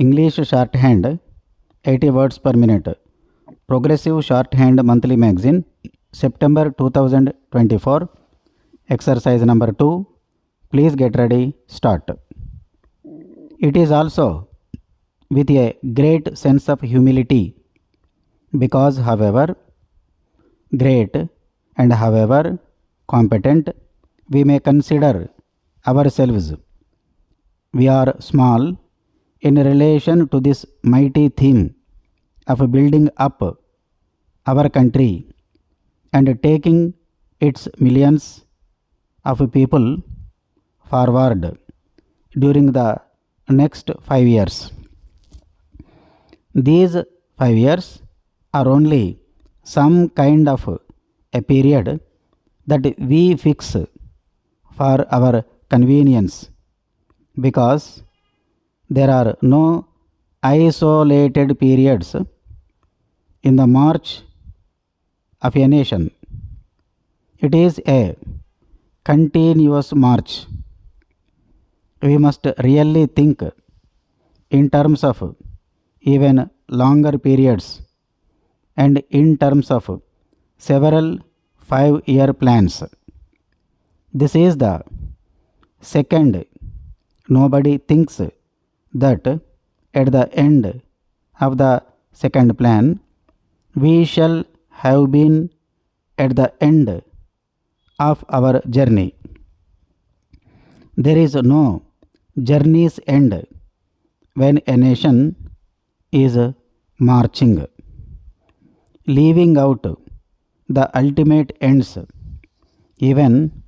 English shorthand 80 words per minute. Progressive shorthand monthly magazine, September 2024. Exercise number 2. Please get ready. Start. It is also with a great sense of humility because however great and however competent we may consider ourselves, we are small in relation to this mighty theme of building up our country and taking its millions of people forward during the next 5 years. These 5 years are only some kind of a period that we fix for our convenience, because there are no isolated periods in the march of a nation. It is a continuous march. We must really think in terms of even longer periods and in terms of several 5-year plans. This is the second. Nobody thinks that at the end of the second plan we shall have been at the end of our journey. There is no journey's end when a nation is marching. Leaving out the ultimate ends, even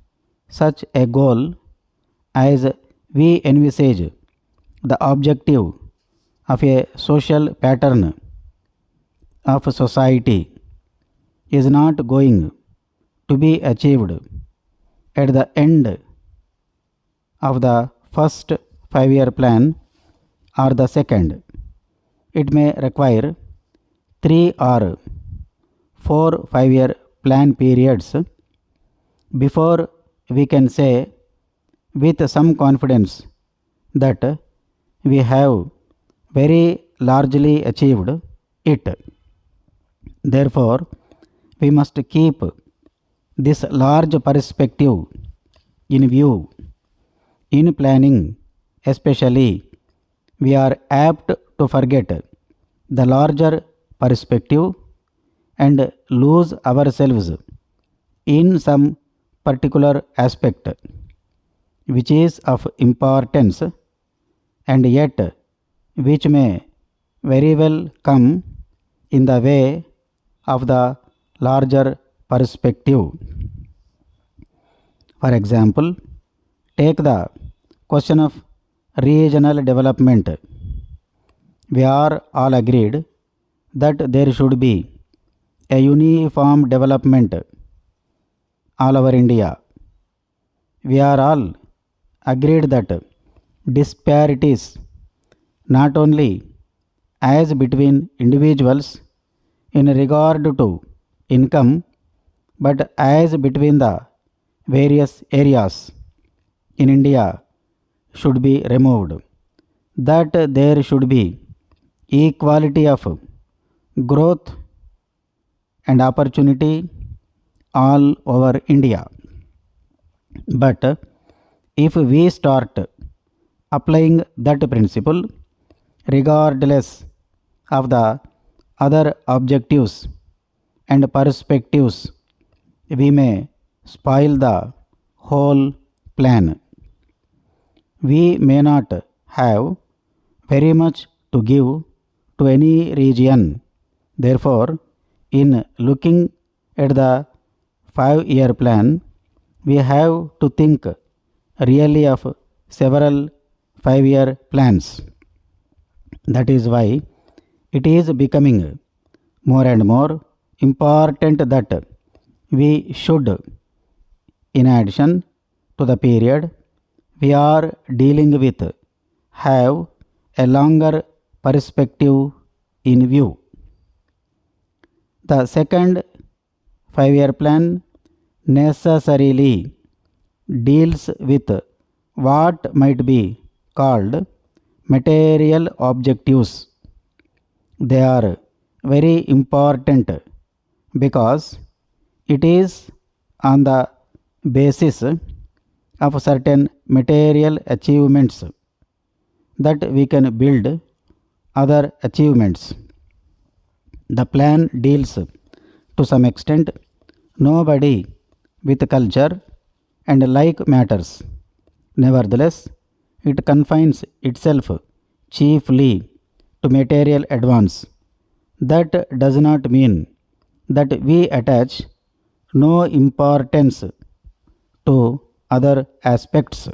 such a goal as we envisage the objective of a social pattern of society, is not going to be achieved at the end of the first 5-year plan or the second. It may require 3 or 4 5-year plan periods before we can say with some confidence that we have very largely achieved it. Therefore, we must keep this large perspective in view. In planning especially, we are apt to forget the larger perspective and lose ourselves in some particular aspect which is of importance and yet which may very well come in the way of the larger perspective. For example, take the question of regional development. We are all agreed that there should be a uniform development all over India. We are all agreed that disparities, not only as between individuals in regard to income, but as between the various areas in India, should be removed, that there should be equality of growth and opportunity all over India. But if we start applying that principle regardless of the other objectives and perspectives, we may spoil the whole plan. We may not have very much to give to any region. Therefore, in looking at the 5-year plan, we have to think really of several 5-year plans. That is why it is becoming more and more important that we should, in addition to the period we are dealing with, have a longer perspective in view. The second 5-year plan necessarily deals with what might be called material objectives. They are very important because it is on the basis of certain material achievements that we can build other achievements. The plan deals to some extent nobody with culture and like matters. Nevertheless, it confines itself chiefly to material advance. That does not mean that we attach no importance to other aspects.